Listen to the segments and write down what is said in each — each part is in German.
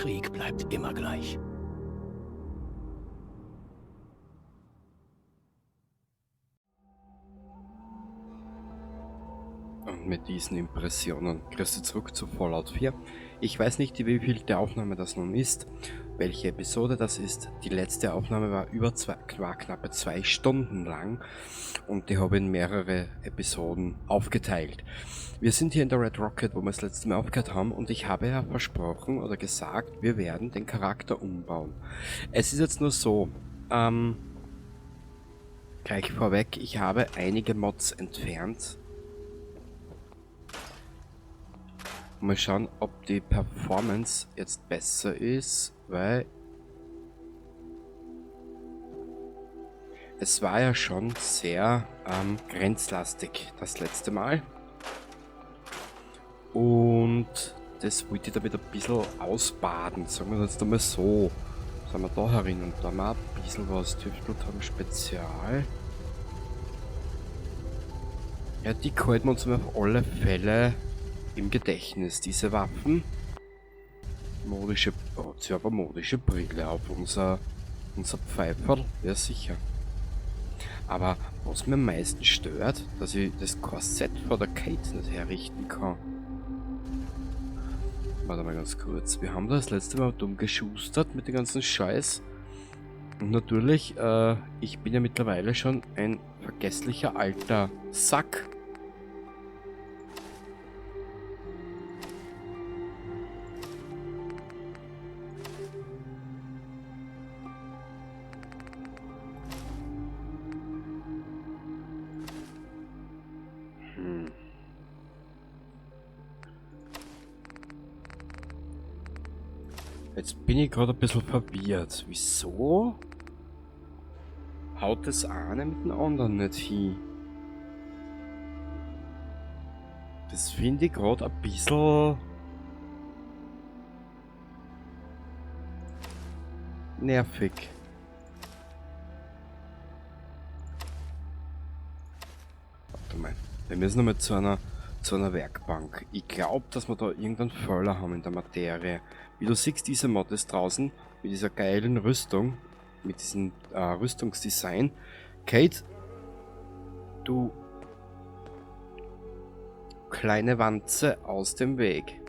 Krieg bleibt immer gleich. Und mit diesen Impressionen kriegst du zurück zu Fallout 4. Ich weiß nicht, wie viel der Aufnahme das nun ist, welche Episode das ist. Die letzte Aufnahme war knappe 2 Stunden lang und die habe ich in mehrere Episoden aufgeteilt. Wir sind hier in der Red Rocket, wo wir das letzte Mal aufgehört haben, und ich habe ja versprochen oder gesagt, wir werden den Charakter umbauen. Es ist jetzt nur so, gleich vorweg, ich habe einige Mods entfernt. Mal schauen, ob die Performance jetzt besser ist, weil es war ja schon sehr grenzlastig das letzte Mal. Und das wollte ich damit ein bisschen ausbaden, sagen wir jetzt einmal so. Sind wir da herin und da haben wir ein bisschen was tüftelt haben, Spezial. Ja, die halten wir uns auf alle Fälle im Gedächtnis, diese Waffen. Modische, sie aber modische Brille auf unser Pfeiferl, ja sicher. Aber was mir am meisten stört, dass ich das Korsett von der Kate nicht herrichten kann. Warte mal ganz kurz. Wir haben das letzte Mal dumm geschustert mit dem ganzen Scheiß. Und natürlich, ich bin ja mittlerweile schon ein vergesslicher alter Sack. Jetzt bin ich gerade ein bisschen verwirrt. Wieso haut das eine mit dem anderen nicht hin? Das finde ich gerade ein bisschen nervig. Warte mal. Wir müssen nochmal zu einer Werkbank. Ich glaube, dass wir da irgendeinen Fehler haben in der Materie. Wie du siehst, diese Mod ist draußen mit dieser geilen Rüstung, mit diesem Rüstungsdesign. Kate, du kleine Wanze aus dem Weg.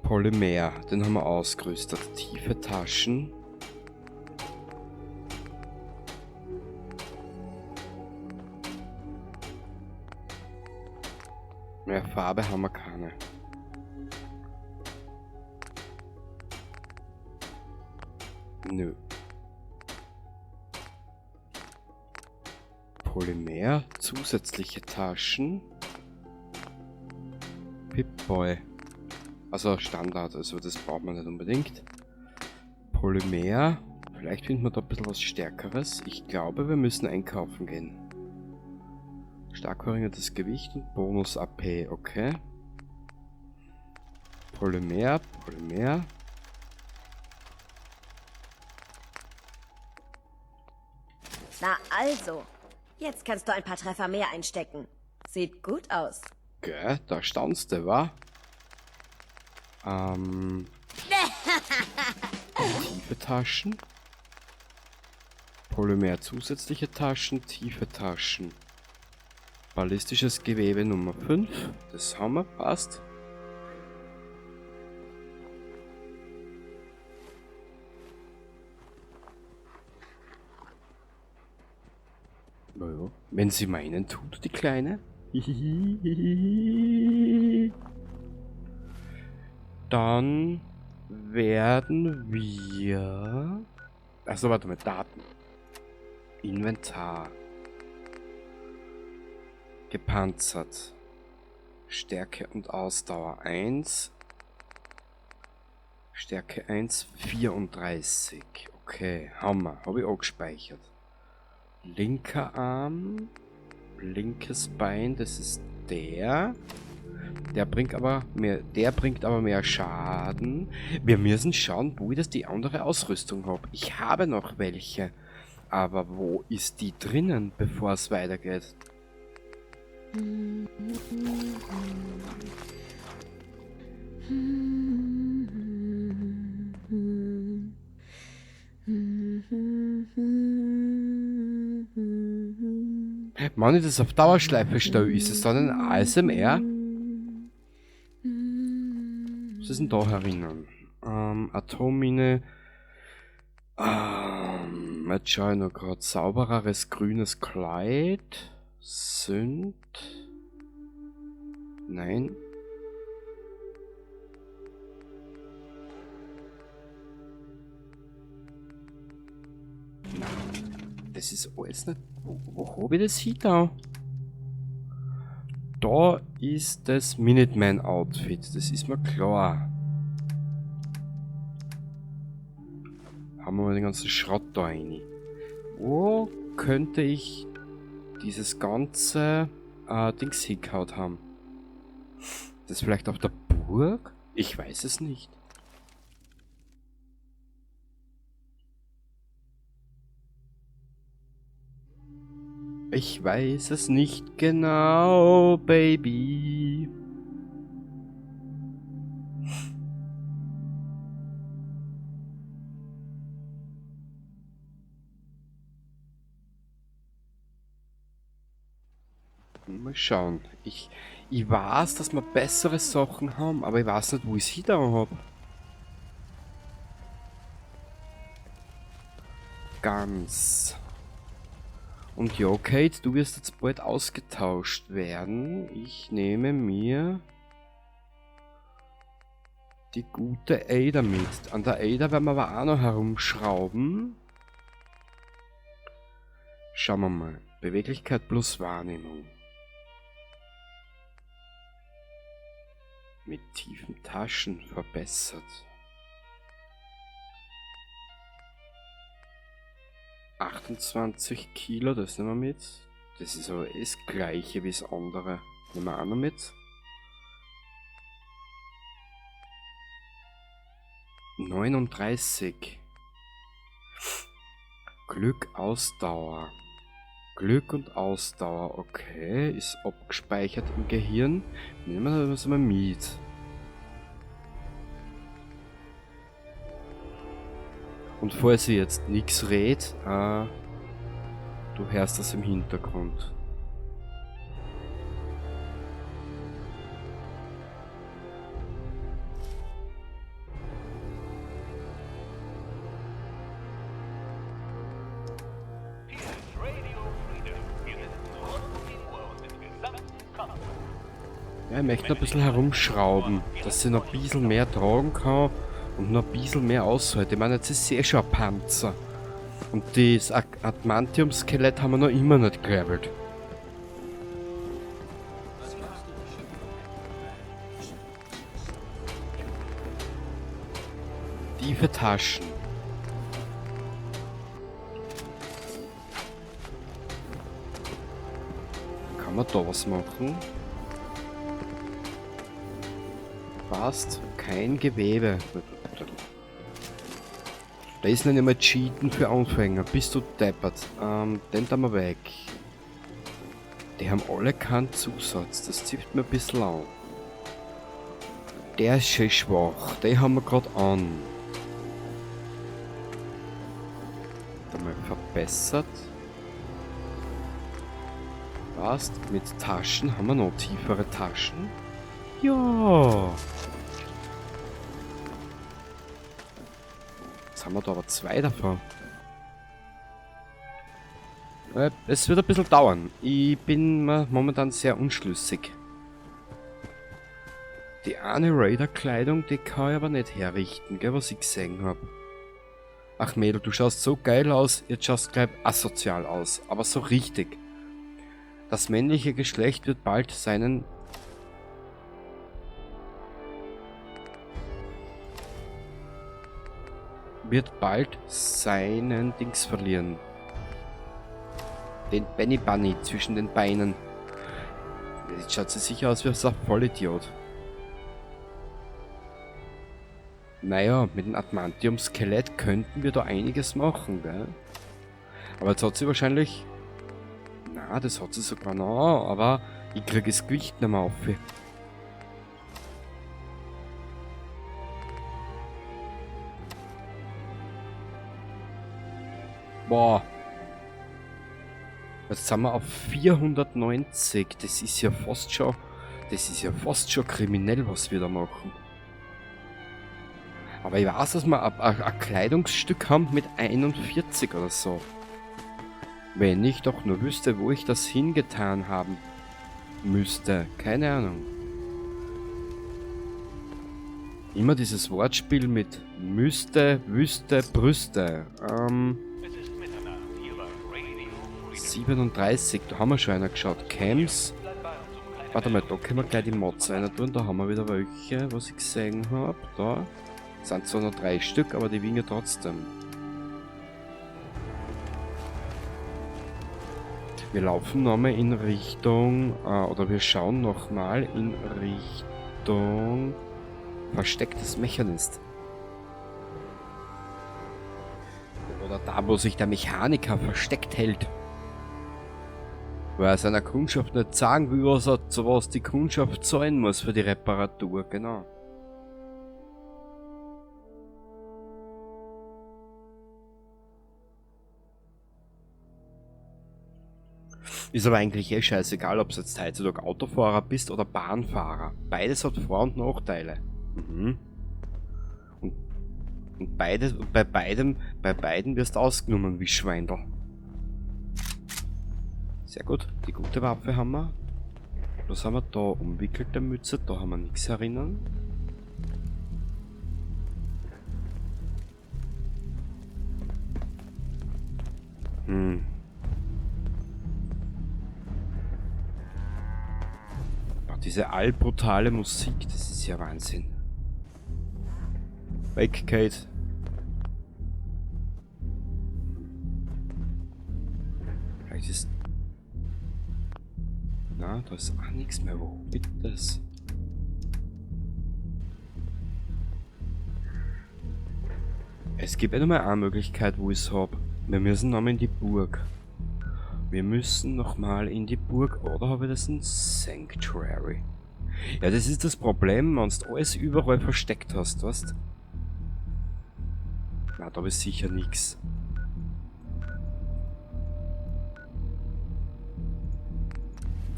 Polymer, den haben wir ausgerüstet. Tiefe Taschen. Mehr Farbe haben wir keine. Nö. Polymer, zusätzliche Taschen. Pip-Boy. Also Standard, also das braucht man nicht unbedingt. Polymer. Vielleicht finden wir da ein bisschen was Stärkeres. Ich glaube, wir müssen einkaufen gehen. Stark verringertes Gewicht und Bonus AP, okay. Polymer. Na also, jetzt kannst du ein paar Treffer mehr einstecken. Sieht gut aus. Okay, da staunst du, wa? Tiefe Taschen. Polymer zusätzliche Taschen, tiefe Taschen. Ballistisches Gewebe Nummer 5. Das haben wir, passt. Naja, wenn sie meinen, tut die Kleine. Dann werden wir... Achso, warte mal, Daten. Inventar. Gepanzert. Stärke und Ausdauer 1. Stärke 1, 34. Okay, Hammer. Habe ich auch gespeichert. Linker Arm. Linkes Bein, das ist der. Der bringt aber mehr Schaden. Wir müssen schauen, wo ich das die andere Ausrüstung habe. Ich habe noch welche. Aber wo ist die drinnen, bevor es weitergeht? Wenn ich das auf Dauerschleife stelle, ist es dann ein ASMR? Was ist denn da herinnen? Atommine. Jetzt schaue ich noch gerade. Saubereres grünes Kleid. Sünd. Nein. Das ist alles nicht. Wo habe ich das hier da? Da ist das Minuteman-Outfit. Das ist mir klar. Haben wir mal den ganzen Schrott da rein. Wo könnte ich dieses ganze Dings hingehauen haben? Das vielleicht auf der Burg? Ich weiß es nicht. Ich weiß es nicht genau, Baby. Mal schauen. Ich weiß, dass wir bessere Sachen haben, aber ich weiß nicht, wo ich sie da habe. Ganz. Und ja, Kate, du wirst jetzt bald ausgetauscht werden. Ich nehme mir die gute Ada mit. An der Ada werden wir aber auch noch herumschrauben. Schauen wir mal. Beweglichkeit plus Wahrnehmung. Mit tiefen Taschen verbessert. 28 Kilo, das nehmen wir mit. Das ist aber das gleiche wie das andere. Nehmen wir auch noch mit. 39. Glück, Ausdauer. Glück und Ausdauer, okay. Ist abgespeichert im Gehirn. Nehmen wir das mal mit. Und falls ich jetzt nichts red, du hörst das im Hintergrund. Ja, ich möchte noch ein bisschen herumschrauben, dass ich noch ein bisschen mehr tragen kann und noch ein bisschen mehr aushalte. Ich meine, jetzt ist eh schon ein Panzer. Und das Adamantium-Skelett haben wir noch immer nicht gelevelt. Tiefe Taschen. Kann man da was machen? Passt, kein Gewebe. Da ist nicht einmal Cheaten für Anfänger. Bist du deppert? Den da mal weg. Die haben alle keinen Zusatz. Das zieht mir ein bisschen an. Der ist schön schwach. Den haben wir gerade an. Da mal verbessert. Passt. Mit Taschen haben wir noch tiefere Taschen. Ja. Jetzt haben wir da aber zwei davon. Es wird ein bisschen dauern. Ich bin momentan sehr unschlüssig. Die eine Raider-Kleidung, die kann ich aber nicht herrichten, gell, was ich gesehen habe. Ach Mädel, du schaust so geil aus, jetzt schaust gleich asozial aus. Aber so richtig. Das männliche Geschlecht wird bald seinen... Dings verlieren. Den Benny Bunny zwischen den Beinen. Jetzt schaut sie sicher aus wie ein Vollidiot. Naja, mit dem Adamantium-Skelett könnten wir da einiges machen, gell? Aber jetzt hat sie wahrscheinlich... Na, das hat sie sogar noch, aber ich kriege das Gewicht nicht mehr auf. Boah. Jetzt sind wir auf 490. Das ist ja fast schon... Das ist ja fast schon kriminell, was wir da machen. Aber ich weiß, dass wir ein Kleidungsstück haben mit 41 oder so. Wenn ich doch nur wüsste, wo ich das hingetan haben müsste. Keine Ahnung. Immer dieses Wortspiel mit müsste, wüsste, Brüste. 37, da haben wir schon einer geschaut. Camps. Warte mal, da können wir gleich die Mods rein tun. Da haben wir wieder welche, was ich gesehen habe. Da sind zwar noch 3 Stück, aber die wiegen ja trotzdem. Wir laufen nochmal in Richtung, oder wir schauen nochmal in Richtung verstecktes Mechanist. Oder da, wo sich der Mechaniker versteckt hält. Weil er seiner Kundschaft nicht sagen will, was die Kundschaft zahlen muss für die Reparatur, genau. Ist aber eigentlich eh scheißegal, ob du jetzt heutzutage Autofahrer bist oder Bahnfahrer. Beides hat Vor- und Nachteile. Mhm. Und bei beiden wirst du ausgenommen wie Schweindel. Sehr gut, die gute Waffe haben wir. Was haben wir da? Umwickelte Mütze, da haben wir nichts erinnern. Boah, diese allbrutale Musik, das ist ja Wahnsinn. Weg, Kate. Vielleicht ist... Na, da ist auch nichts mehr. Wo bitte das? Es gibt ja noch mal eine Möglichkeit, wo ich es habe. Wir müssen nochmal in die Burg. Wir müssen nochmal in die Burg. Oder habe ich das in Sanctuary? Ja, das ist das Problem, wenn du alles überall versteckt hast, weißt du? Na, da ist sicher nichts.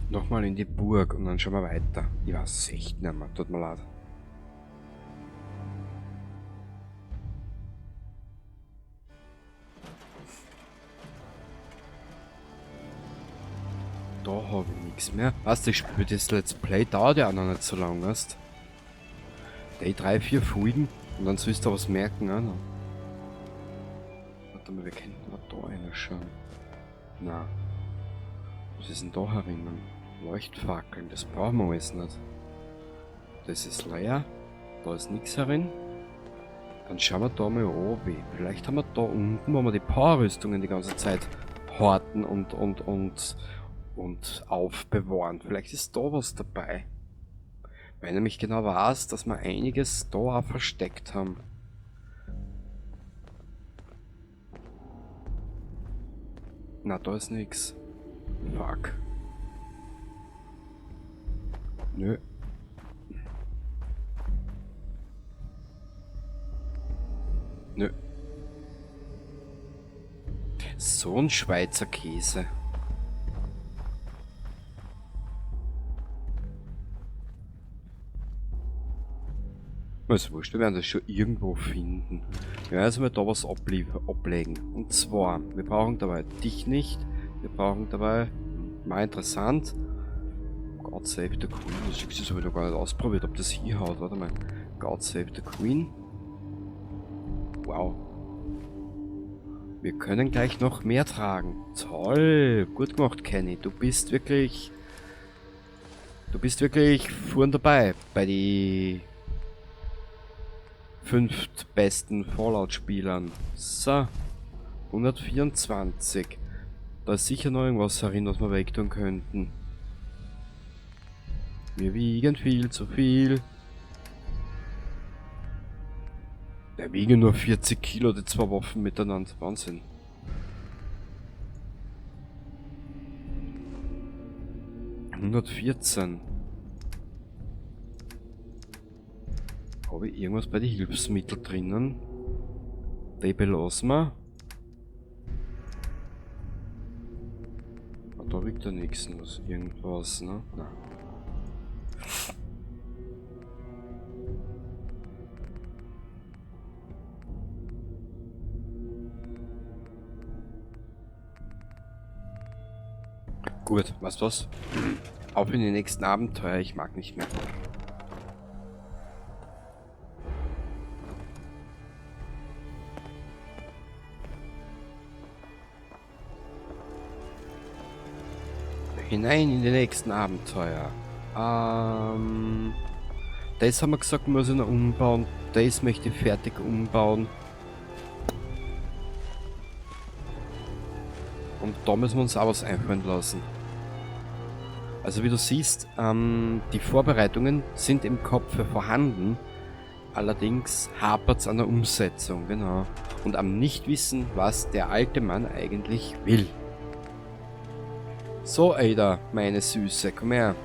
Nochmal in die Burg und dann schauen wir weiter. Ich weiß es echt nicht mehr, tut mir leid. Da habe ich nichts mehr. Weißt du, ich spiele das Let's Play, dauert ja auch noch nicht so lang, weißt du? Die 3, 4 Folgen und dann sollst du was merken, auch noch. Warte mal, wir könnten mal da reinschauen. Na, was ist denn da herinnen? Leuchtfackeln, das brauchen wir alles nicht. Das ist leer, da ist nichts herin. Dann schauen wir da mal an, wie. Vielleicht haben wir da unten, wo wir die Powerrüstungen die ganze Zeit horten und aufbewahren. Vielleicht ist da was dabei. Weil ich nämlich genau weiß, dass wir einiges da auch versteckt haben. Na, da ist nichts. Fuck. Nö. Nö. So ein Schweizer Käse. Ist wurscht, wir werden das schon irgendwo finden. Wir werden also mal da was ablegen. Und zwar, wir brauchen dabei dich nicht. Wir brauchen dabei, mal interessant, God Save the Queen. Das habe ich noch gar nicht ausprobiert, ob das hier haut. Warte mal. God Save the Queen. Wow. Wir können gleich noch mehr tragen. Toll. Gut gemacht, Kenny. Du bist wirklich vorn dabei bei die 5 besten Fallout-Spielern. So. 124. Da ist sicher noch irgendwas herin, was wir wegtun könnten. Wir wiegen viel zu viel. Wir wiegen nur 40 Kilo, die 2 Waffen miteinander. Wahnsinn. ...114. Habe ich irgendwas bei den Hilfsmitteln drinnen? Die belassen wir. gibt da nichts, irgendwas, ne? Nein. Gut, weißt du was? Auf in die nächsten Abenteuer, ich mag nicht mehr. Hinein in die nächsten Abenteuer. Das haben wir gesagt, muss ich noch umbauen. Das möchte ich fertig umbauen. Und da müssen wir uns auch was einfallen lassen. Also wie du siehst, die Vorbereitungen sind im Kopf vorhanden. Allerdings hapert es an der Umsetzung, genau. Und am Nichtwissen, was der alte Mann eigentlich will. So, Ada, meine Süße, komm her.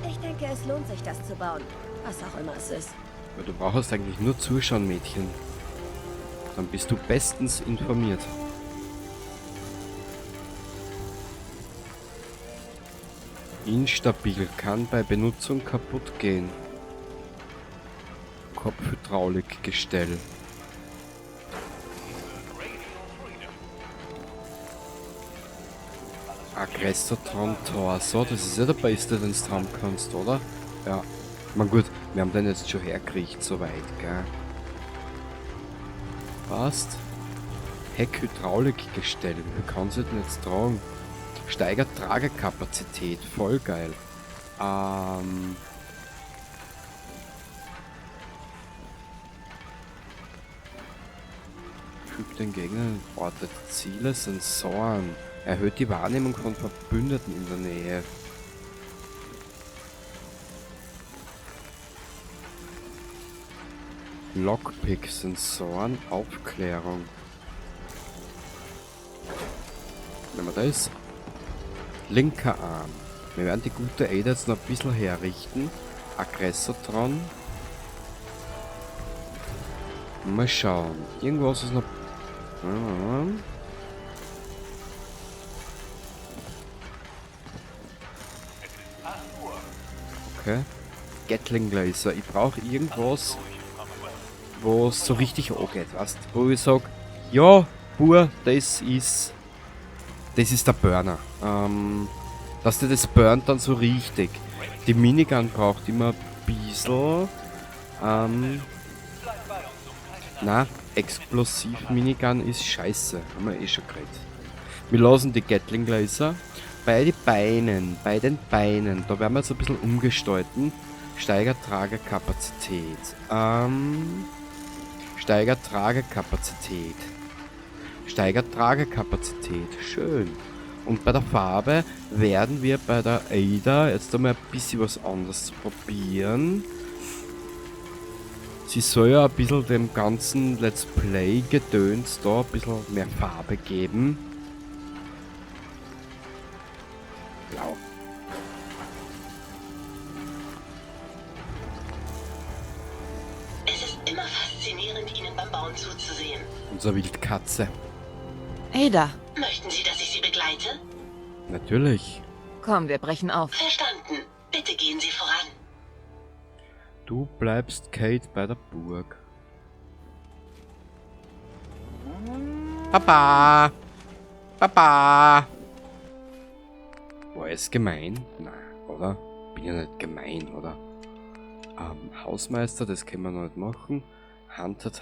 Ich denke, es lohnt sich, das zu bauen. Was auch immer es ist. Ja, du brauchst eigentlich nur zuschauen, Mädchen. Dann bist du bestens informiert. Instabil, kann bei Benutzung kaputt gehen. Kopfhydraulikgestell. Aggressor-Tron Torso, das ist ja der Beste, den du haben kannst, oder? Ja. Na gut, wir haben den jetzt schon hergekriegt, soweit, gell? Passt. Heckhydraulikgestell, wie kann sie denn jetzt tragen? Steigert Tragekapazität, voll geil. Fügt den Gegnern ortet Ziele, Sensoren. Erhöht die Wahrnehmung von Verbündeten in der Nähe. Lockpick, Sensoren, Aufklärung. Nehmen wir das. Linker Arm. Wir werden die gute Ada jetzt noch ein bisschen herrichten. Aggressor-Tron. Mal schauen. Irgendwas ist noch... Okay. Gatling Laser. Ich brauche irgendwas, wo es so richtig angeht, weißt du? Wo ich sage, ja, Bur, das ist der Burner. Dass der das burnt dann so richtig. Die Minigun braucht immer ein bisschen. Na, explosiv Minigun ist scheiße. Haben wir eh schon geredet. Wir lassen die Gatling Laser. Bei den Beinen, da werden wir jetzt ein bisschen umgestalten. Steigert Tragekapazität. Steigert Tragekapazität. Steigert Tragekapazität. Schön. Und bei der Farbe werden wir bei der Ada jetzt einmal ein bisschen was anderes probieren. Sie soll ja ein bisschen dem ganzen Let's Play-Gedöns da ein bisschen mehr Farbe geben. Blau. Es ist immer faszinierend, Ihnen beim Bauen zuzusehen. Unsere Wildkatze. Ada, Möchten Sie, dass ich Sie begleite? Natürlich. komm, wir brechen auf. Verstanden. Bitte gehen Sie voran. Du bleibst Kate bei der Burg. Papa! Papa! War es gemein? Nein, oder? Bin ja nicht gemein, oder? Hausmeister, das können wir noch nicht machen. Hunted,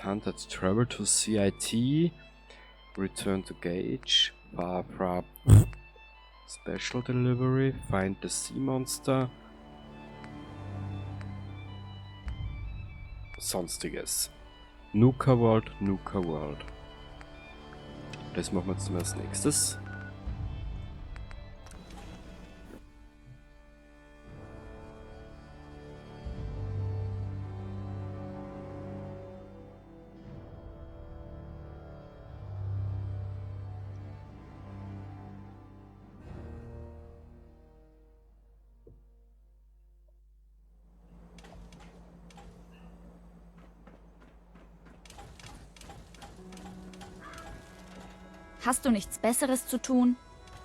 travel to CIT. Return to Gage. Barbara. Special Delivery. Find the Sea Monster. Sonstiges. Nuka World. Das machen wir jetzt als nächstes. Hast du nichts Besseres zu tun?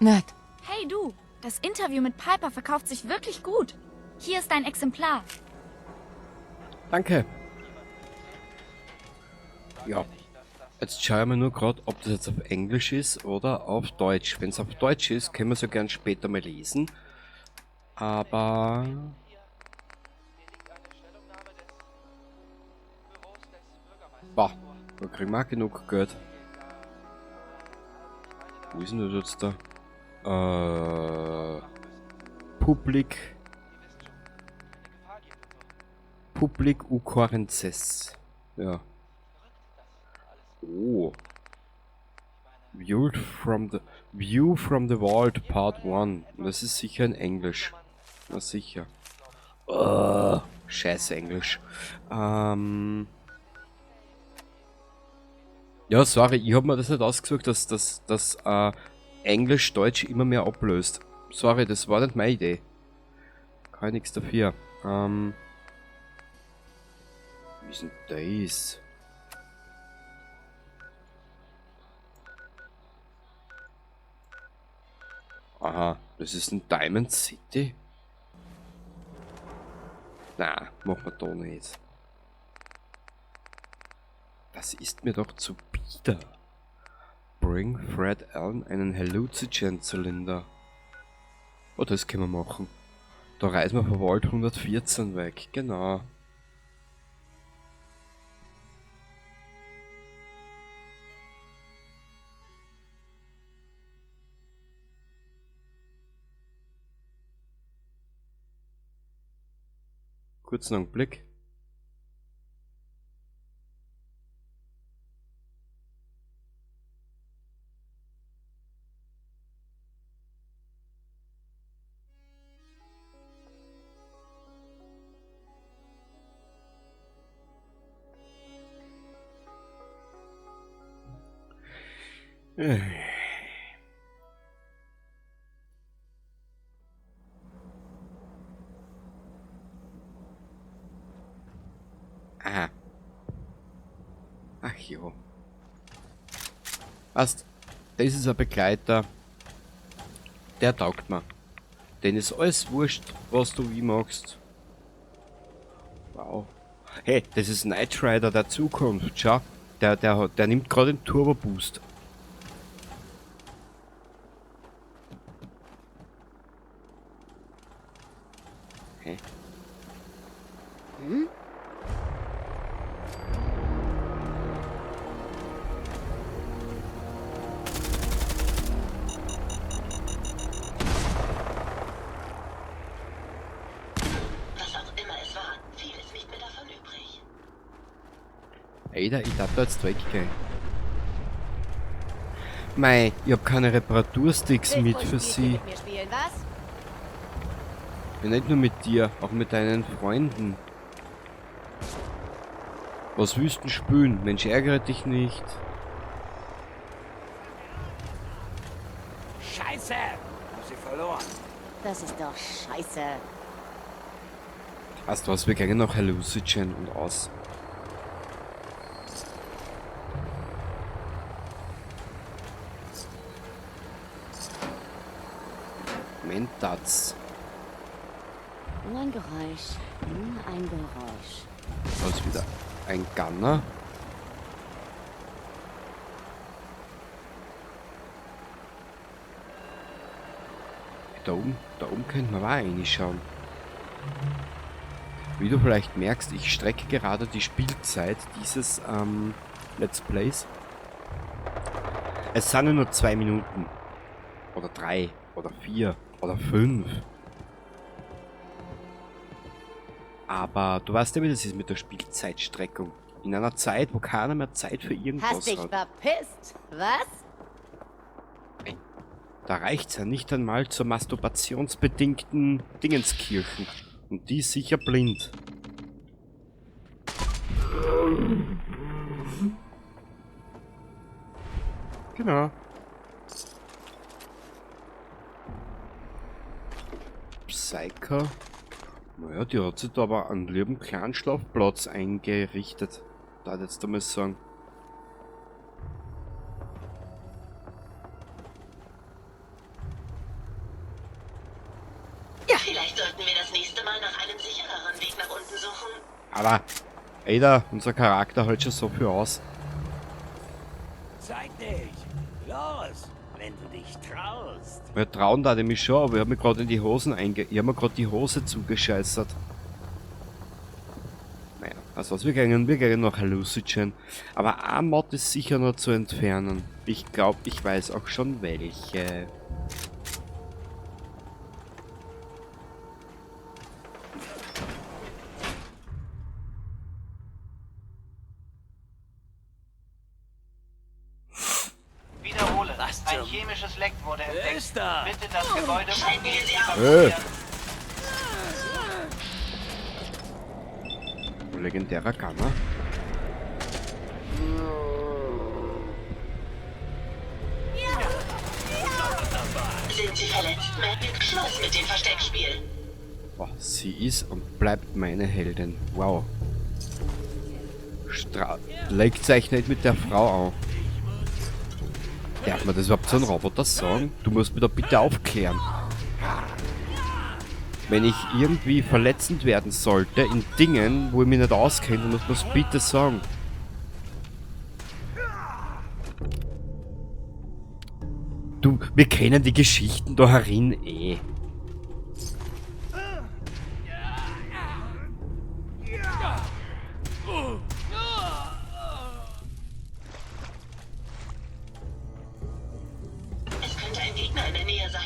Nett. Hey du, das Interview mit Piper verkauft sich wirklich gut. Hier ist ein Exemplar. Danke. Ja. Jetzt schaue ich mir nur gerade, ob das jetzt auf Englisch ist oder auf Deutsch. Wenn es auf Deutsch ist, können wir es ja gern später mal lesen. Aber... Boah, da kriegen wir auch genug Geld. Wo ist denn das jetzt da? Public Occurrences. Ja. Oh. View from the Vault Part 1. Das ist sicher in Englisch. Na sicher. Scheiß Englisch. Ja, sorry, ich habe mir das nicht ausgesucht, dass Englisch-Deutsch immer mehr ablöst. Sorry, das war nicht meine Idee. Kann ich nichts dafür. Wie ist denn das? Aha, das ist ein Diamond City? Na, machen wir da nicht. Das ist mir doch zu bieder. Bring Fred Allen einen Hallucinogen-Zylinder. Oh, das können wir machen. Da reisen wir von Vault 114 weg, genau. Kurzen Augenblick. Aha. Ach jo. Weißt, das ist ein Begleiter. Der taugt mir. Den ist alles wurscht, was du wie magst. Wow. Hey, das ist Knight Rider der Zukunft. Schau, der nimmt gerade den Turbo Boost. Hey. Hm? Was auch immer es war, viel ist nicht mehr davon übrig. Ada, ich darf da jetzt weggehen. Mei, ich hab keine Reparatursticks mit für sie. Mit mir spielen, was? Ja, nicht nur mit dir, auch mit deinen Freunden. Was willst du spülen? Mensch, ärgere dich nicht. Scheiße! Hab sie verloren. Das ist doch scheiße. Weißt du was, wir gehen noch Hallucinogen und aus. Mentats. Nur ein Geräusch. Nur ein Geräusch. Was wieder? Ein Gunner? Da oben könnten wir auch reinschauen. Wie du vielleicht merkst, ich strecke gerade die Spielzeit dieses Let's Plays. Es sind ja nur 2 Minuten. Oder 3. Oder 4. Oder 5. Aber du weißt ja, wie das ist mit der Spielzeitstreckung. In einer Zeit, wo keiner mehr Zeit für irgendwas Hast dich hat. verpisst, was? Da reicht's ja nicht einmal zur masturbationsbedingten Dingenskirchen. Und die ist sicher blind. Genau. Psycho. Naja, die hat sich da aber einen lieben kleinen Schlafplatz eingerichtet. Da jetzt einmal sagen. einen sichereren Weg nach unten suchen. Aber, Ada, unser Charakter hält schon so viel aus. Zeig dich. Los, wenn du dich traust. Wir trauen da nämlich schon, aber ich habe mir gerade in die Hosen ich habe mir gerade die Hose zugescheißert. Naja, also was, wir gehen nach Hallucinogen. Aber ein Mod ist sicher noch zu entfernen. Ich glaube, ich weiß auch schon welche. Wiederhole. Ein chemisches Leck wurde entdeckt. Ist da? Bitte das Gebäude Schalten wir sie auf. Legendärer Gunner. Sind Sie verletzt, Mac? Schluss mit dem Versteckspiel. Boah, sie ist und bleibt meine Heldin. Wow. Legt euch nicht mit der Frau an. Darf man das überhaupt so ein Roboter sagen? Du musst mir da bitte aufklären. Wenn ich irgendwie verletzend werden sollte in Dingen, wo ich mich nicht auskenne, dann muss man es bitte sagen. Du, wir kennen die Geschichten da herin eh. Es könnte ein Gegner in der Nähe sein.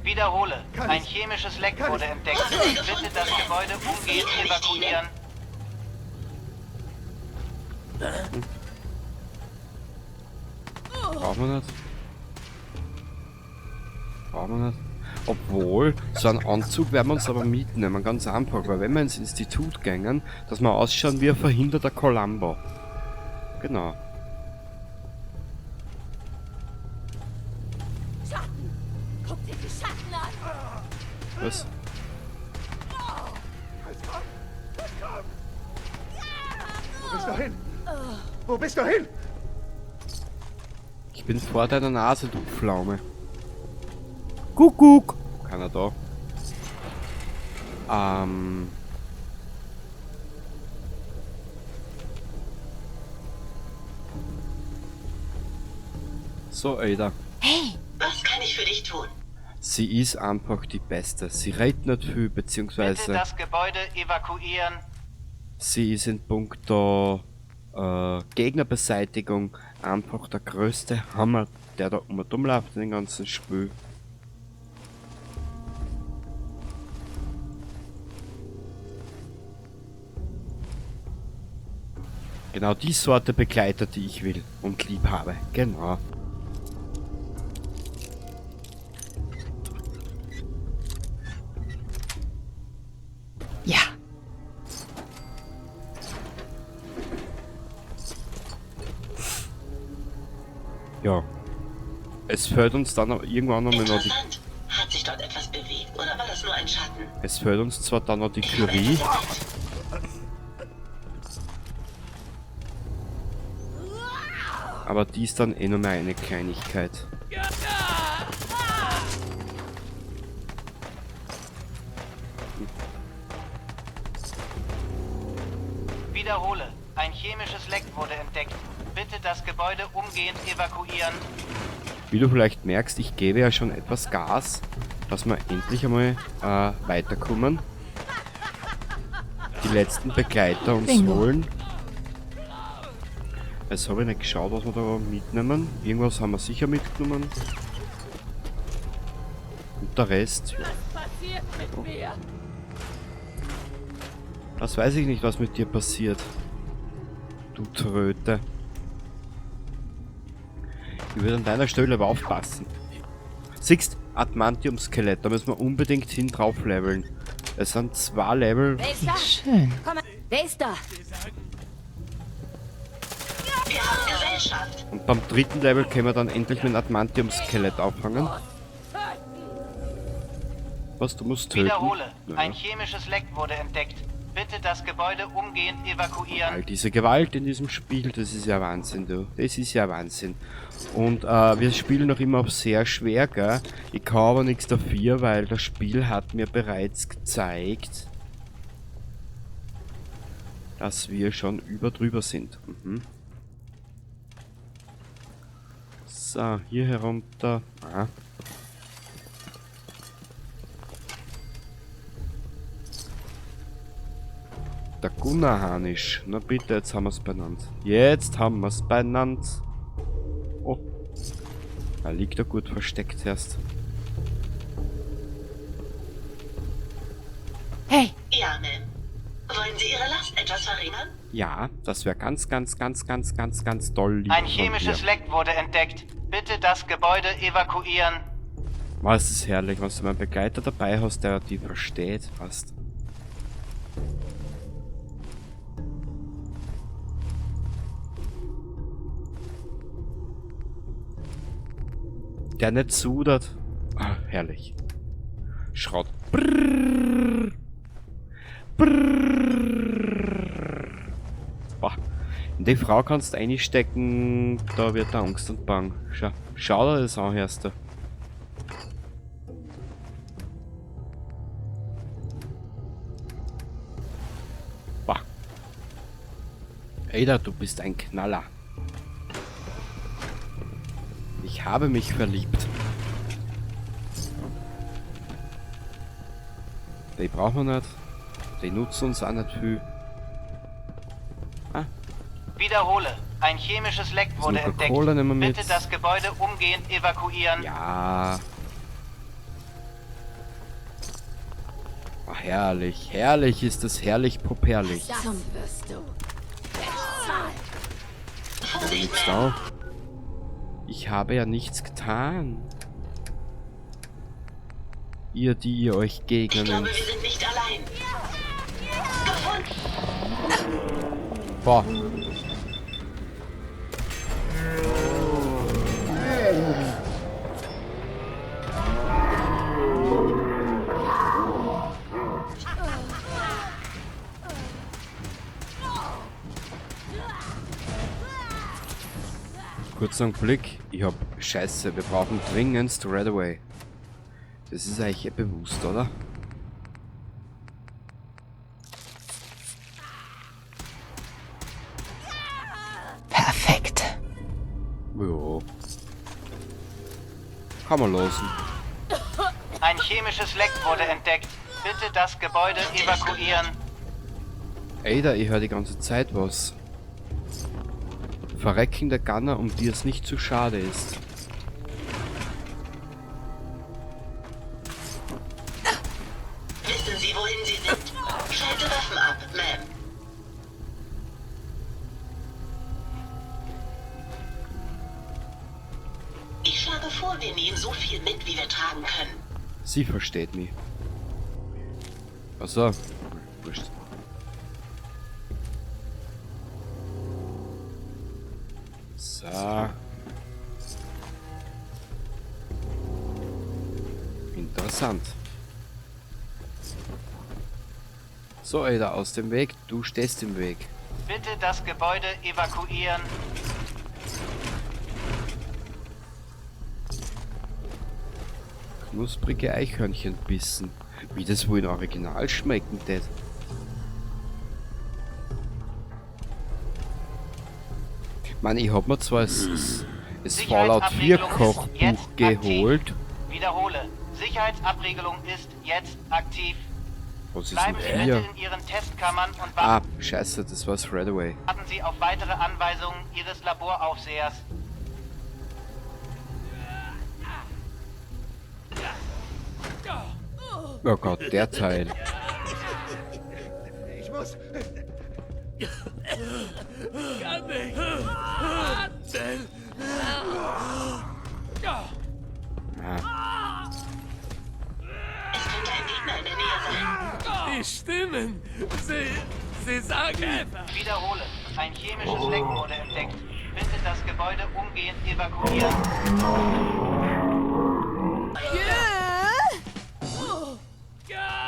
Wiederhole. Ein chemisches Leck wurde entdeckt. Bitte das Gebäude umgehend evakuieren. Brauchen wir nicht. Brauchen wir nicht. Obwohl, so einen Anzug werden wir uns aber mitnehmen, ganz einfach, weil wenn wir ins Institut gehen, dass wir ausschauen wie ein verhinderter Columbo. Genau. Schatten! Guck dir die Schatten an! Was? Wo bist du hin? Wo bist du hin? Ich bin vor deiner Nase, du Pflaume. Kuckuck! Keiner da. So, Ada. Hey, Was kann ich für dich tun? Sie ist einfach die Beste. Sie redet nicht viel, Bitte beziehungsweise das Gebäude evakuieren. sie ist in puncto Gegnerbeseitigung einfach der größte Hammer, der da rumläuft in dem ganzen Spiel. Genau die Sorte Begleiter, die ich will und lieb habe. Genau. ja. Ja. Es fällt uns dann auch irgendwann noch mal noch die... Interessant. Hat sich dort etwas bewegt oder war das nur ein Schatten? Es fällt uns zwar dann noch die Ich habe Curie, etwas entdeckt. aber die ist dann eh nur mehr eine Kleinigkeit. Wiederhole. Ein chemisches Leck wurde entdeckt. Bitte das Gebäude umgehend evakuieren. Wie du vielleicht merkst, ich gebe ja schon etwas Gas, dass wir endlich einmal weiterkommen. Die letzten Begleiter uns Bingo. holen. Jetzt habe ich nicht geschaut, was wir da mitnehmen. Irgendwas haben wir sicher mitgenommen. Und der Rest... Ja. Das weiß ich nicht, was mit dir passiert. Du Tröte. Ich würde an deiner Stelle aber aufpassen. Siehst, Adamantium-Skelett, da müssen wir unbedingt hin drauf leveln. Es sind 2 Level. Wer ist da? Schön. Komm mal. Wer ist da? Wir haben Gesellschaft. Und beim 3. Level können wir dann endlich mit dem Adamantium-Skelett auffangen. Was, du musst töten? Wiederhole. Ja. Ein chemisches Leck wurde entdeckt. Bitte das Gebäude umgehend evakuieren. All diese Gewalt in diesem Spiel, das ist ja Wahnsinn, du. Das ist ja Wahnsinn. Und wir spielen noch immer auf sehr schwer, gell? Ich kann aber nichts dafür, weil das Spiel hat mir bereits gezeigt, dass wir schon drüber sind. So, hier herunter. Der Gunnar-Hanisch. Na bitte, jetzt haben wir es benannt. Jetzt haben wir es benannt. Oh. Er liegt da gut versteckt erst. Hey, Ja, Ma'am. Wollen Sie Ihre Last etwas verringern? Ja, das wäre ganz toll. lieb Ein von chemisches dir. Leck wurde entdeckt. Bitte das Gebäude evakuieren. Was ist herrlich, was du einen Begleiter dabei hast, der die versteht, fast. Der nicht sudert. Ah, herrlich. Schrott. Brrrr. Brrrr. Boah. In die Frau kannst du einstecken, da wird der Angst und Bang. Schau dir das an, hörst du. Boah. Ada, du bist ein Knaller. Ich habe mich verliebt. Die brauchen wir nicht. Die nutzen uns auch nicht viel. Wiederhole. Ein chemisches Leck wurde entdeckt. Coca-Cola nehmen wir mit. Bitte das Gebäude umgehend evakuieren. Ja. Oh, herrlich. Herrlich ist es. Herrlich popperlich. zum wirst du. Nichts da. Ich habe ja nichts getan. Ihr, die ihr euch Ich Gegner glaube, nennt. wir sind nicht allein. Gefunden. Boah. Kurzer Blick, ich hab Scheiße, wir brauchen dringendst Redaway. Das ist eigentlich ja bewusst, oder? Perfekt. Jo. Kann man losen. Ein chemisches Leck wurde entdeckt. Bitte das Gebäude evakuieren. Ada, ich höre die ganze Zeit was. Verrecken der Gunner, um die es nicht zu schade ist. Wissen Sie, wohin Sie sind? Schalte Waffen ab, Ma'am. Ich schlage vor, wir nehmen so viel mit, wie wir tragen können. Sie versteht mich. Achso. Wurscht. So. Interessant. So, Ada, aus dem Weg. Du stehst im Weg. Bitte das Gebäude evakuieren. Knusprige Eichhörnchenbissen. Wie das wohl in Original schmecken tät. Man, ich hab mir zwar das Fallout 4 Kochbuch geholt. Wiederhole. Sicherheitsabriegelung ist jetzt aktiv. Was ist Bleiben denn Sie bitte hier? in Ihren Testkammern und Ah, scheiße, das war's Redaway. warten Sie auf weitere Anweisungen Ihres Laboraufsehers. Oh Gott, der Teil. Ich muss. Ah, Es könnte ein Gegner in der Nähe sein. Die Stimmen. Sie sagen. Wiederhole. Ein chemisches Leck wurde entdeckt. Bitte das Gebäude umgehend evakuieren.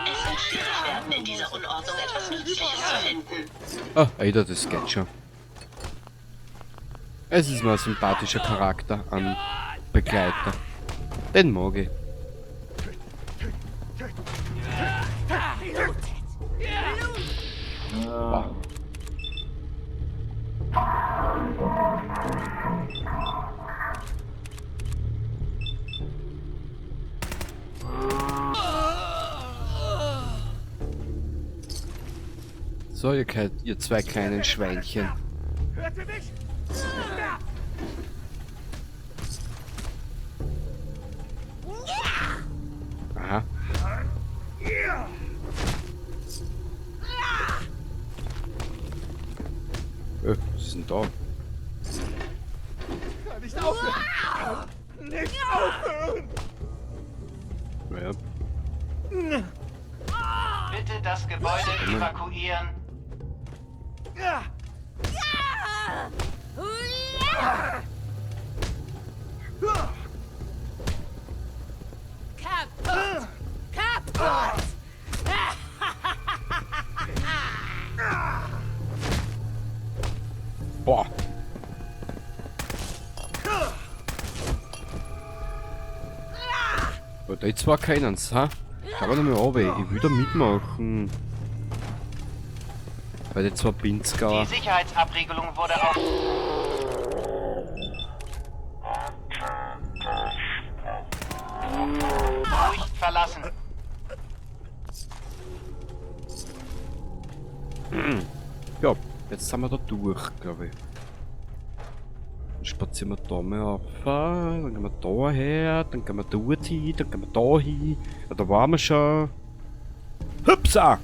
Es wird schwierig werden, in dieser Unordnung etwas Nützliches zu finden. Ah, Ada, das geht schon. Es ist mal ein sympathischer Charakter an Begleiter. Den mag ich. Wow. So, ihr zwei kleinen Schweinchen. Hört ihr mich? Aha. Was ist denn da? Kann nicht aufhören! Kann nicht aufhören! Ja. Bitte das Gebäude evakuieren. Kaputt! Kaputt! Boah. Aber da jetzt war keins, ha? Kann man nochmal runter. Ich will da mitmachen. Bei den zwei Pinzgauer. Die Sicherheitsabriegelung wurde auf... Ruhig verlassen. Ja, jetzt sind wir da durch, glaube ich. Dann spazieren wir da mal auf, dann gehen wir da her, dann gehen wir dort hin, dann gehen wir da hin. Ja, da waren wir schon. Hupsa!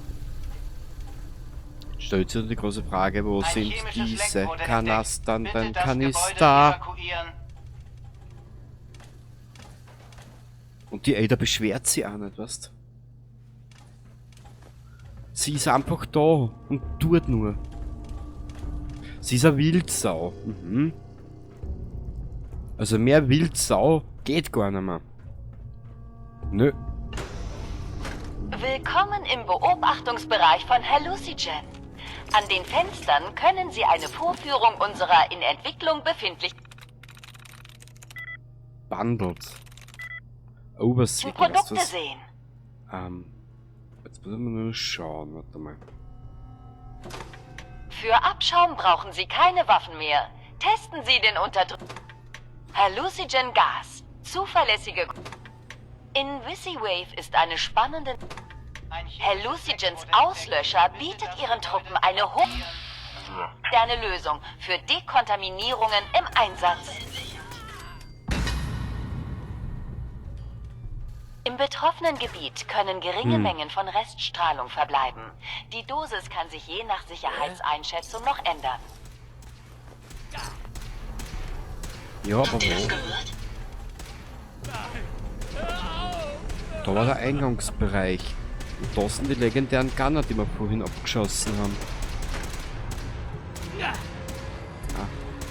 Stellt sich die große Frage, wo Ein sind chemisches diese Leck wurde Kanastern, entdeckt. den Bitte das Gebäude Kanister? evakuieren. Und die Ada beschwert sich auch nicht, weißt? Sie ist einfach da und tut nur. Sie ist eine Wildsau. Mhm. Also mehr Wildsau geht gar nicht mehr. Nö. Willkommen im Beobachtungsbereich von Hallucigen. An den Fenstern können Sie eine Vorführung unserer in Entwicklung befindlichen Bundles. Overseeing. Produkte sehen. Jetzt müssen wir nur schauen, warte mal. Für Abschaum brauchen Sie keine Waffen mehr. Testen Sie den Hallucigen Gas. Zuverlässige... Invisiwave ist eine spannende... Hallucigens Auslöscher bietet Ihren Truppen eine moderne Lösung für Dekontaminierungen im Einsatz. Im betroffenen Gebiet können geringe Mengen von Reststrahlung verbleiben. Die Dosis kann sich je nach Sicherheitseinschätzung noch ändern. Ja, aber Habt ihr das wo? gehört? Da war der Eingangsbereich. Und da sind die legendären Gunner, die wir vorhin abgeschossen haben.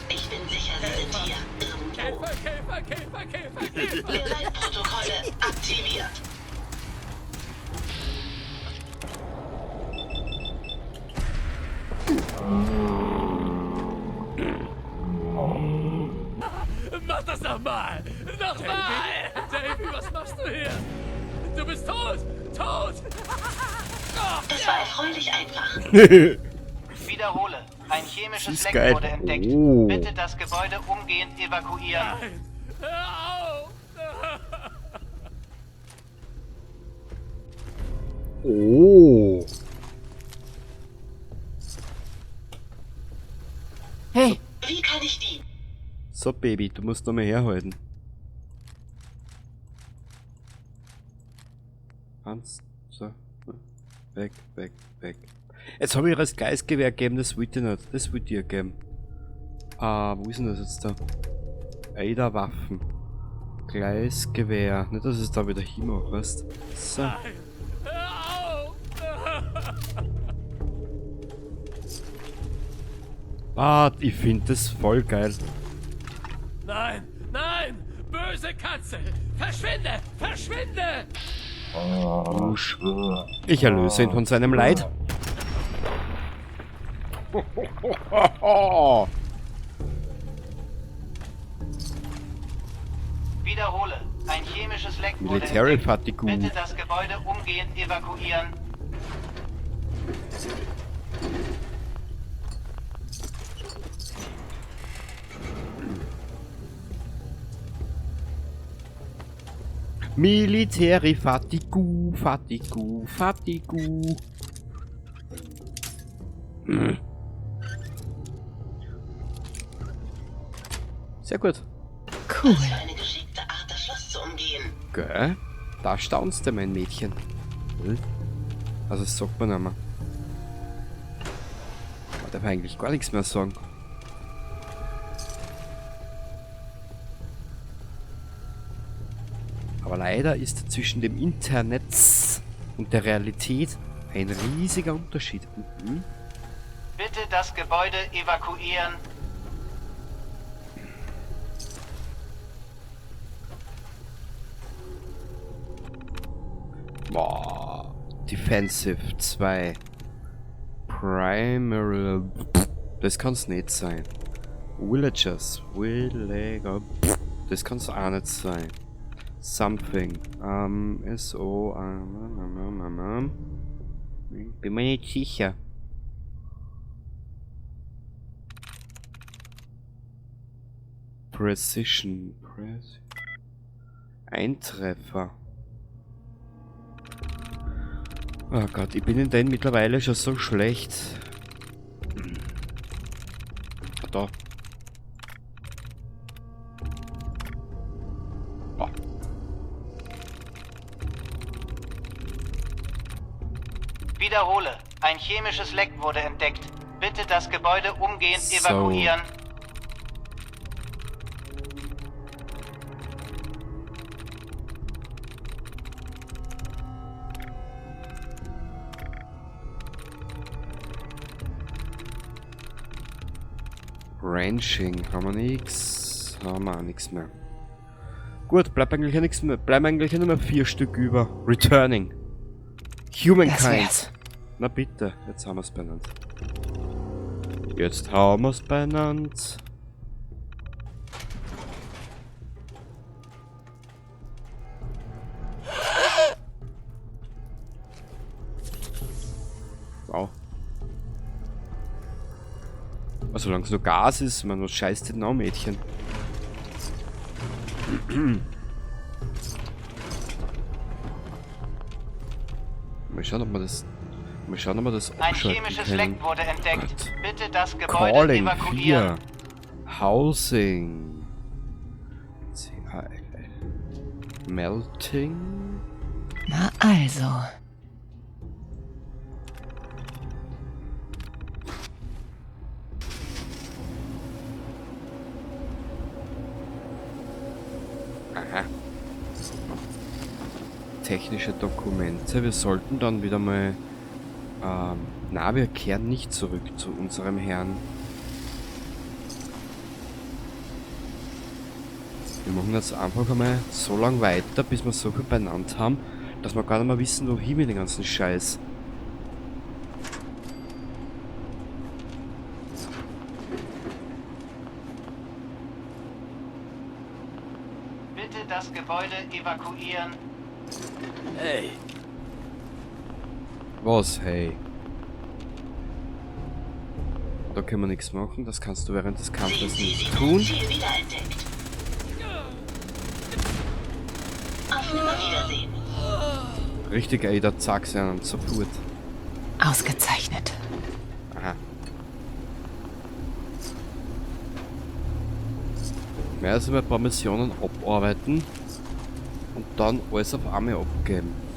Ich bin sicher, sie sind hier. Irgendwo. Begleitprotokolle aktiviert. Mach das nochmal! Nochmal! Davy, was machst du hier? Du bist tot! Tot! Das war erfreulich einfach. Wiederhole. Ein chemisches ist Leck geil. wurde entdeckt. Oh. Bitte das Gebäude umgehend evakuieren. Hör auf! Oh. Hey, Wie kann ich dienen? So, Baby, du musst noch mal herhalten. Hans, so. Weg, weg, weg. Jetzt habe ich ihr das Gleisgewehr gegeben, das wollte ich nicht. Das wollte ich ihr geben. Wo ist denn das jetzt da? Ada Waffen. Gleisgewehr. Nicht, dass es da wieder hinmacht, weißt du? So. Hör auf! Ich finde das voll geil. Nein! Nein! Böse Katze! Verschwinde! Verschwinde! Ich erlöse ihn von seinem Leid. Wiederhole. Ein chemisches Leck wurde Military entdeckt. Fatigue. Bitte das Gebäude umgehend evakuieren. Military Fatigue, Fatigue, Fatigue. Sehr gut. Was für eine geschickte Art, das Schloss zu umgehen. Gell? Da staunst du, mein Mädchen. Also das sagt man nicht mehr. Man darf eigentlich gar nichts mehr sagen. Aber leider ist zwischen dem Internet und der Realität ein riesiger Unterschied. Bitte das Gebäude evakuieren. Boah. Defensive 2. Primary. Das kann's nicht sein. Villagers. Villager. Das kann's auch nicht sein. Something. SO. Bin mir nicht sicher. Precision. Eintreffer. Oh Gott, ich bin in den mittlerweile schon so schlecht. Da. Oh. Wiederhole. Ein chemisches Leck wurde entdeckt. Bitte das Gebäude umgehend evakuieren. Ranching, haben wir nix. Haben wir auch nichts mehr. Gut, bleibt eigentlich ja nichts mehr. Bleiben eigentlich nur mehr 4 Stück über. Returning. Humankind. Na bitte, jetzt haben wir es benannt. Jetzt haben wir es benannt. Wow. Also, solange es nur Gas ist, man, was scheißt denn noch, Mädchen? Mal schauen, ob wir das. Mal schauen, ob wir das Ein abschalten chemisches können. Leck wurde entdeckt. Gott. Bitte das Gebäude Calling evakuieren. 4. Housing. Melting. Na also. Aha. Technische Dokumente. Wir sollten dann wieder mal... na, wir kehren nicht zurück zu unserem Herrn. Wir machen jetzt einfach einmal so lange weiter, bis wir so viel beieinander haben, dass wir gar nicht mehr wissen, wohin mit dem ganzen Scheiß. Bitte das Gebäude evakuieren. Hey, Was, hey? Da können wir nichts machen, das kannst du während des Kampfes nicht tun. Ziel wiederentdeckt. Auf Nimmerwiedersehen. Richtig, ey, da zack, sie einen Support. Ausgezeichnet. Aha. Mehr als ein paar Missionen abarbeiten und dann alles auf einmal abgeben.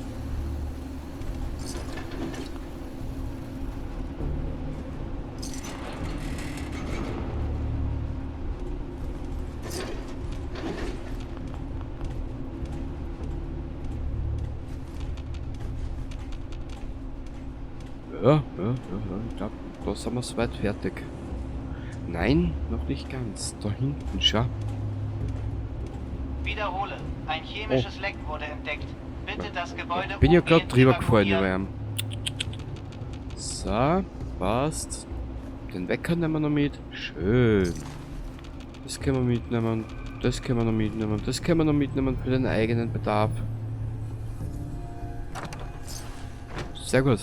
Ja, ich glaube, da sind wir soweit fertig. Nein, noch nicht ganz. Da hinten, schau. Wiederhole. Ein chemisches Leck wurde entdeckt. Bitte das Gebäude Bin ja gerade umgehend drüber gefallen über evakuieren. ihn. So, passt. Den Wecker nehmen wir noch mit. Schön. Das können wir mitnehmen. Das können wir noch mitnehmen. Das können wir noch mitnehmen für den eigenen Bedarf. Sehr gut.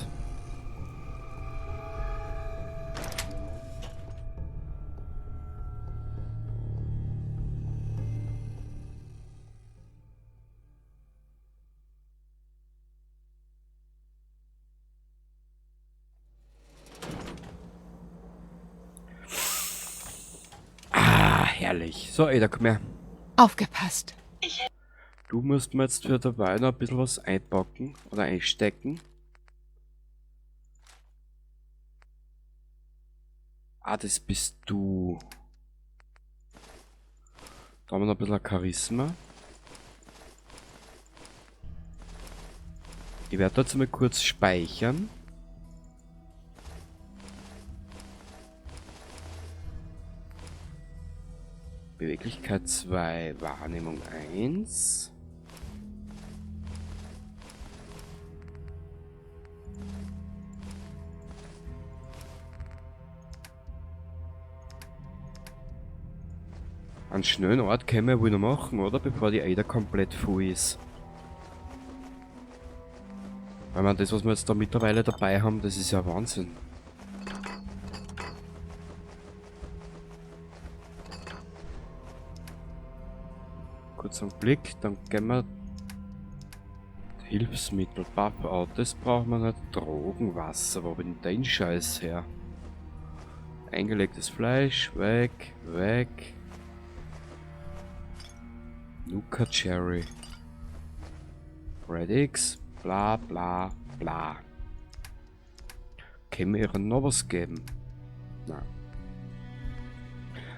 Herrlich. So, Ada, komm her. Aufgepasst. Du musst mir jetzt für dabei noch ein bisschen was einpacken oder einstecken. Ah, das bist du. Da haben wir noch ein bisschen Charisma. Ich werde dazu mal kurz speichern. Beweglichkeit 2, Wahrnehmung 1. Einen schnellen Ort können wir wohl noch machen, oder? Bevor die Ada komplett voll ist. Weil man das, was wir jetzt da mittlerweile dabei haben, das ist ja Wahnsinn. Kurz einen Blick, dann gehen wir Hilfsmittel, Buff-Out, das brauchen wir nicht. Drogenwasser, wo bin denn Scheiß her? Eingelegtes Fleisch, weg, weg. Nuka Cherry. Red X, bla bla bla. Können wir ihr noch was geben? Nein.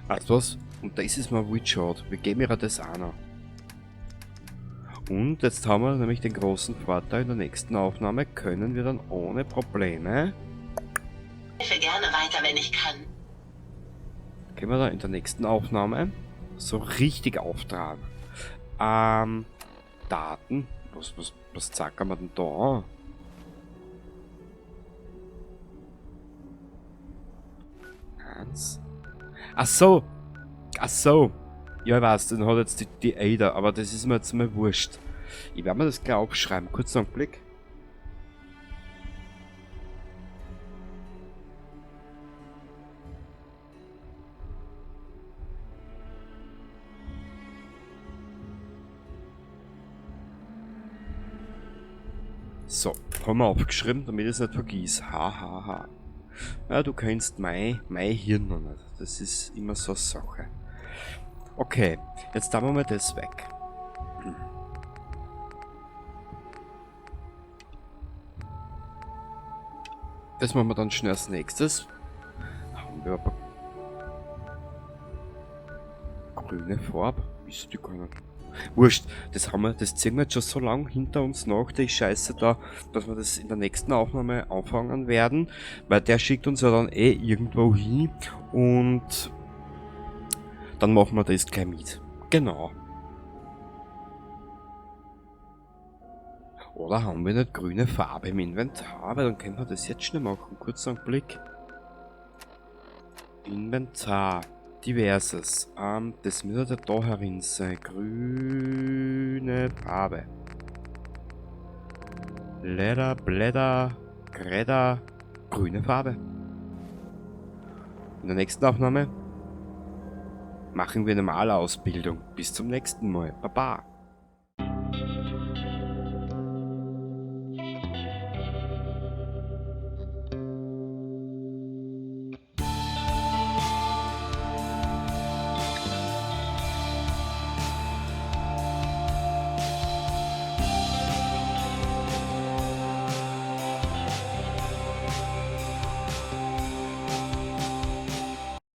Weißt du was? Und das ist mal wild schade. Wir geben ihr das auch noch. Und jetzt haben wir nämlich den großen Vorteil, in der nächsten Aufnahme können wir dann ohne Probleme... Ich helfe gerne weiter, wenn ich kann. Können wir da in der nächsten Aufnahme so richtig auftragen. Daten. Was zacken wir denn da? Eins. Ach so. Ach so. Ja, ich weiß, dann hat jetzt die Ada, aber das ist mir jetzt mal wurscht. Ich werde mir das gleich aufschreiben. Kurz noch einen Blick. So, haben wir aufgeschrieben, damit ich es nicht vergieß. Ha. Ja, du kennst mein Hirn noch nicht. Das ist immer so eine Sache. Okay, jetzt tun wir mal das weg. Das machen wir dann schnell als nächstes. Haben wir aber grüne Farbe? Ist die gar nicht. Wurscht, das ziehen wir jetzt schon so lange hinter uns nach, die Scheiße da, dass wir das in der nächsten Aufnahme anfangen werden, weil der schickt uns ja dann eh irgendwo hin und dann machen wir das gleich mit. Genau. Oder haben wir nicht grüne Farbe im Inventar, weil dann können wir das jetzt schnell machen. Kurz einen Blick. Inventar. Diverses. Das müsste da herin sein. Grüne Farbe. Leder, Blätter, Gräder. Grüne Farbe. In der nächsten Aufnahme machen wir eine Malerausbildung. Bis zum nächsten Mal. Baba.